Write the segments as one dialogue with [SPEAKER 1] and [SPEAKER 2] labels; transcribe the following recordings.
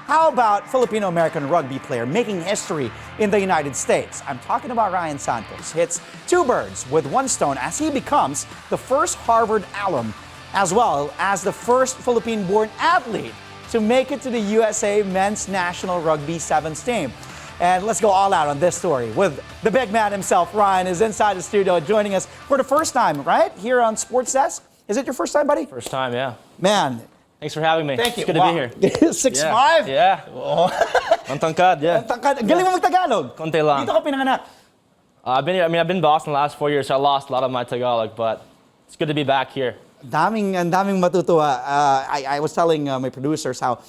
[SPEAKER 1] How about Filipino-American rugby player making history in the United States? I'm talking about Ryan Santos. Hits two birds with one stone as he becomes the first Harvard alum, as well as the first Philippine-born athlete to make it to the U.S.A. men's National Rugby Sevens team. And let's go all out on this story with the big man himself. Ryan is inside the studio joining us for the first time, right? Here on Sports Desk. Is it your first time, buddy?
[SPEAKER 2] First time, yeah.
[SPEAKER 1] Man.
[SPEAKER 2] Thanks for having me.
[SPEAKER 1] Thank you.
[SPEAKER 2] It's good to be here.
[SPEAKER 1] 6'5"?
[SPEAKER 2] Yeah. Ang tangkad, yeah.
[SPEAKER 1] Galing mo mag-Tagalog.
[SPEAKER 2] Konti lang.
[SPEAKER 1] Dito ka pinanganak.
[SPEAKER 2] I've been in Boston the last 4 years, so I lost a lot of my Tagalog, but it's good to be back here.
[SPEAKER 1] Daming matutuwa. I was telling my producers how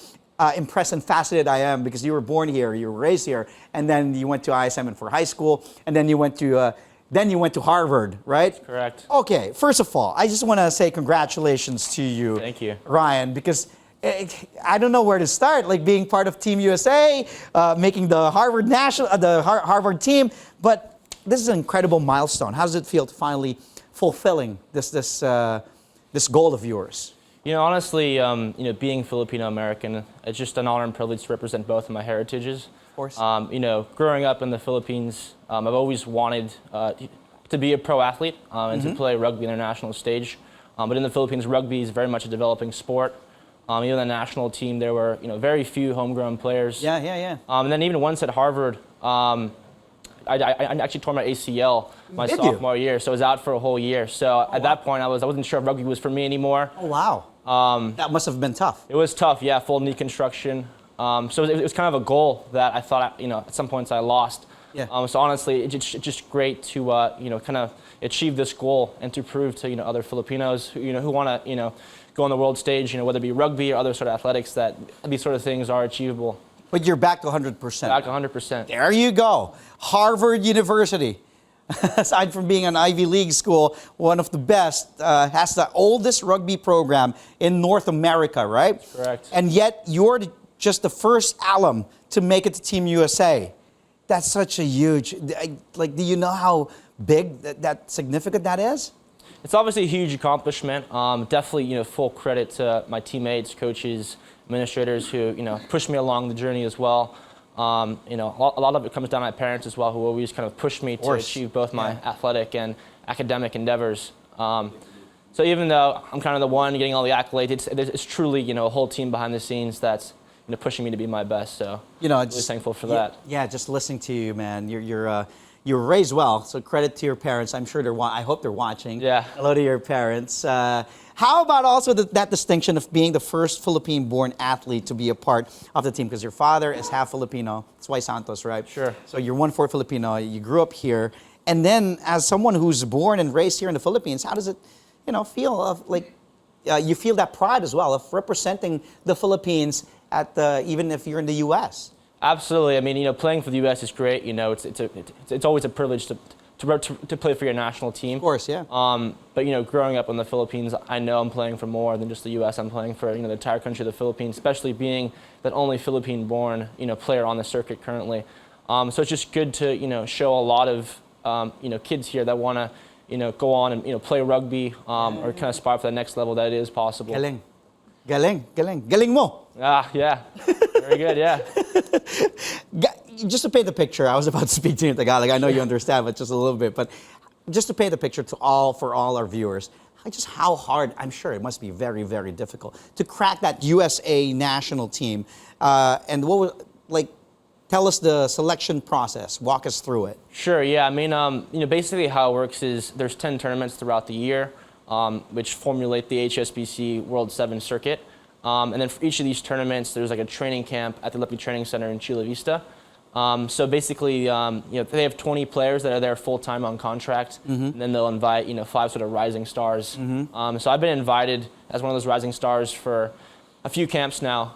[SPEAKER 1] impressed and fascinated I am because you were born here, you were raised here, and then you went to ISM for high school, and then you went to Harvard, right?
[SPEAKER 2] Correct.
[SPEAKER 1] Okay, first of all, I just want to say congratulations to you.
[SPEAKER 2] Thank you.
[SPEAKER 1] Ryan, because I don't know where to start, like being part of Team USA, making the Harvard team, but this is an incredible milestone. How does it feel to finally fulfilling this goal of yours?
[SPEAKER 2] You know, honestly, being Filipino-American, it's just an honor and privilege to represent both of my heritages.
[SPEAKER 1] Of course.
[SPEAKER 2] Growing up in the Philippines, I've always wanted to be a pro athlete and to play rugby on the national stage. But in the Philippines, rugby is very much a developing sport. Even the national team, there were very few homegrown players.
[SPEAKER 1] Yeah.
[SPEAKER 2] And then even once at Harvard, I actually tore my ACL my sophomore year, so I was out for a whole year. So at that point, I wasn't sure if rugby was for me anymore.
[SPEAKER 1] Oh wow. That must have been tough.
[SPEAKER 2] It was tough, yeah. Full knee construction. So it was kind of a goal that I thought, at some points I lost.
[SPEAKER 1] Yeah.
[SPEAKER 2] So honestly, it's just great to kind of achieve this goal and to prove to other Filipinos who want to go on the world stage, whether it be rugby or other sort of athletics, that these sort of things are achievable.
[SPEAKER 1] But you're back to 100%.
[SPEAKER 2] Back 100%.
[SPEAKER 1] There you go. Harvard University. Aside from being an Ivy League school, one of the best, has the oldest rugby program in North America, right?
[SPEAKER 2] That's correct.
[SPEAKER 1] And yet you're just the first alum to make it to Team USA. That's such a huge, do you know how big, that significant that is?
[SPEAKER 2] It's obviously a huge accomplishment. Definitely, full credit to my teammates, coaches, administrators who, pushed me along the journey as well. A lot of it comes down to my parents as well, who always kind of pushed me to achieve both my athletic and academic endeavors. So even though I'm kind of the one getting all the accolades, it's truly, a whole team behind the scenes that's pushing me to be my best. So really thankful for that.
[SPEAKER 1] Yeah, just listening to you, man. You're raised well, so credit to your parents. I'm sure I hope they're watching.
[SPEAKER 2] Yeah.
[SPEAKER 1] Hello to your parents. How about also that distinction of being the first Philippine-born athlete to be a part of the team? Because your father is half Filipino. That's why Santos, right?
[SPEAKER 2] Sure.
[SPEAKER 1] So you're 1/4 Filipino. You grew up here, and then as someone who's born and raised here in the Philippines, how does it, feel of you feel that pride as well of representing the Philippines even if you're in the U.S.
[SPEAKER 2] Absolutely. I mean, playing for the U.S. is great. It's always a privilege to play for your national team.
[SPEAKER 1] Of course, yeah.
[SPEAKER 2] But growing up in the Philippines, I know I'm playing for more than just the U.S. I'm playing for the entire country of the Philippines, especially being that only Philippine-born player on the circuit currently. So it's just good to show a lot of kids here that want to go on and play rugby or kind of aspire for the next level that it is possible.
[SPEAKER 1] Galing mo.
[SPEAKER 2] Yeah. Very good, yeah.
[SPEAKER 1] Just to paint the picture, I was about to speak to you in Tagalog. I know you understand, but just a little bit. But just to paint the picture for all our viewers, just how hard, I'm sure it must be very, very difficult to crack that USA national team. And tell us the selection process. Walk us through it.
[SPEAKER 2] Sure, yeah. I mean, basically how it works is there's 10 tournaments throughout the year, which formulate the HSBC World 7 circuit. And then for each of these tournaments, there's like a training camp at the Rugby Training Center in Chula Vista. So basically, they have 20 players that are there full-time on contract, and then they'll invite, 5 sort of rising stars. So I've been invited as one of those rising stars for a few camps now,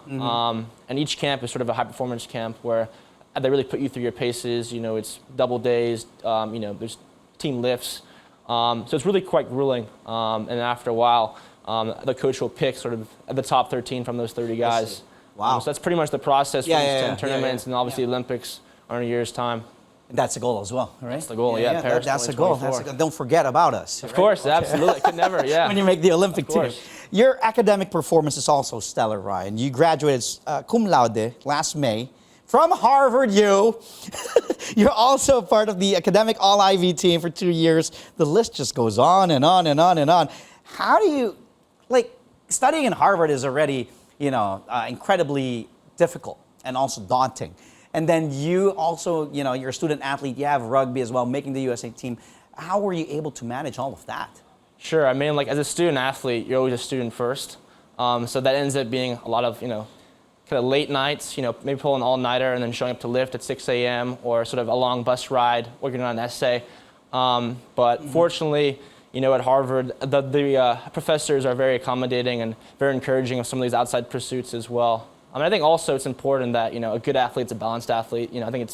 [SPEAKER 2] and each camp is sort of a high-performance camp where they really put you through your paces. It's double days, there's team lifts. So it's really quite grueling, and after a while, the coach will pick sort of the top 13 from those 30 guys.
[SPEAKER 1] Wow.
[SPEAKER 2] So that's pretty much the process for these 10 tournaments, and obviously Olympics are in a year's time.
[SPEAKER 1] That's the goal as well, right?
[SPEAKER 2] That's the goal, Paris
[SPEAKER 1] that's the goal.
[SPEAKER 2] 2024.
[SPEAKER 1] Don't forget about us.
[SPEAKER 2] Of course, absolutely. Could never, yeah.
[SPEAKER 1] When you make the Olympic team. Your academic performance is also stellar, Ryan. You graduated cum laude last May from Harvard U. You're also part of the academic All-Ivy team for 2 years. The list just goes on and on and on and on. How do you, studying in Harvard is already, incredibly difficult and also daunting. And then you also, you're a student athlete, you have rugby as well, making the USA team. How were you able to manage all of that?
[SPEAKER 2] Sure. I mean, as a student athlete, you're always a student first. So that ends up being a lot of, kind of late nights, maybe pulling an all-nighter and then showing up to lift at 6 a.m. or sort of a long bus ride, working on an essay. But fortunately, at Harvard, the professors are very accommodating and very encouraging of some of these outside pursuits as well. I think also it's important that, a good athlete's a balanced athlete. I think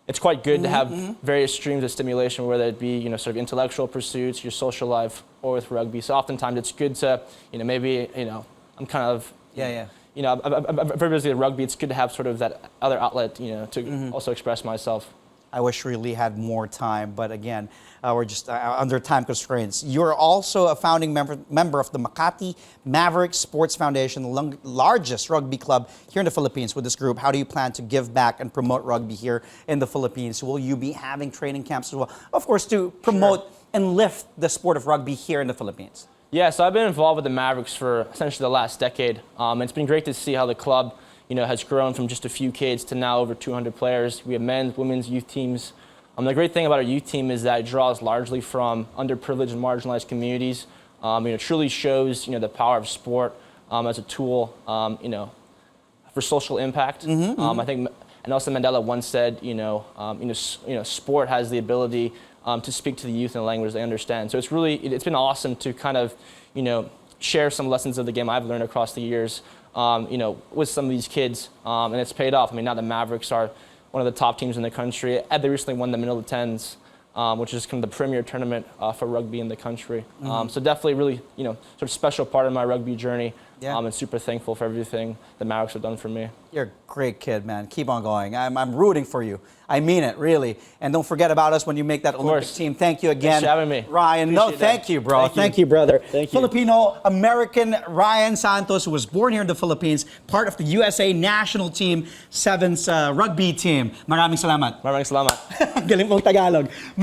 [SPEAKER 2] it's quite good to have various streams of stimulation, whether it be, sort of intellectual pursuits, your social life, or with rugby. So oftentimes it's good to, maybe, I'm kind of, I'm very busy with rugby. It's good to have sort of that other outlet, to also express myself.
[SPEAKER 1] I wish we really had more time, but again, we're just under time constraints. You're also a founding member of the Makati Maverick Sports Foundation, the largest rugby club here in the Philippines. With this group, how do you plan to give back and promote rugby here in the Philippines? Will you be having training camps as well? Of course, to promote and lift the sport of rugby here in the Philippines.
[SPEAKER 2] Yeah, so I've been involved with the Mavericks for essentially the last decade. It's been great to see how the club has grown from just a few kids to now over 200 players. We have men's, women's, youth teams. The great thing about our youth team is that it draws largely from underprivileged and marginalized communities. It truly shows, the power of sport as a tool, for social impact. I think Nelson Mandela once said, sport has the ability to speak to the youth in a language they understand. So it's been awesome to kind of, share some lessons of the game I've learned across the years. With some of these kids, and it's paid off. Now the Mavericks are one of the top teams in the country. They recently won the Manila Tens, which is kind of the premier tournament for rugby in the country. So definitely really, sort of special part of my rugby journey. And super thankful for everything the Mavericks have done for me.
[SPEAKER 1] You're a great kid, man. Keep on going. I'm rooting for you. I mean it, really. And don't forget about us when you make that Olympic team. Thank you again.
[SPEAKER 2] Thanks for having me.
[SPEAKER 1] Ryan, thank you, bro. Thank you, brother.
[SPEAKER 2] Thank you.
[SPEAKER 1] Filipino-American Ryan Santos, who was born here in the Philippines, part of the USA national team, Sevens rugby team. Maraming salamat.
[SPEAKER 2] Maraming salamat.
[SPEAKER 1] Galing mong Tagalog.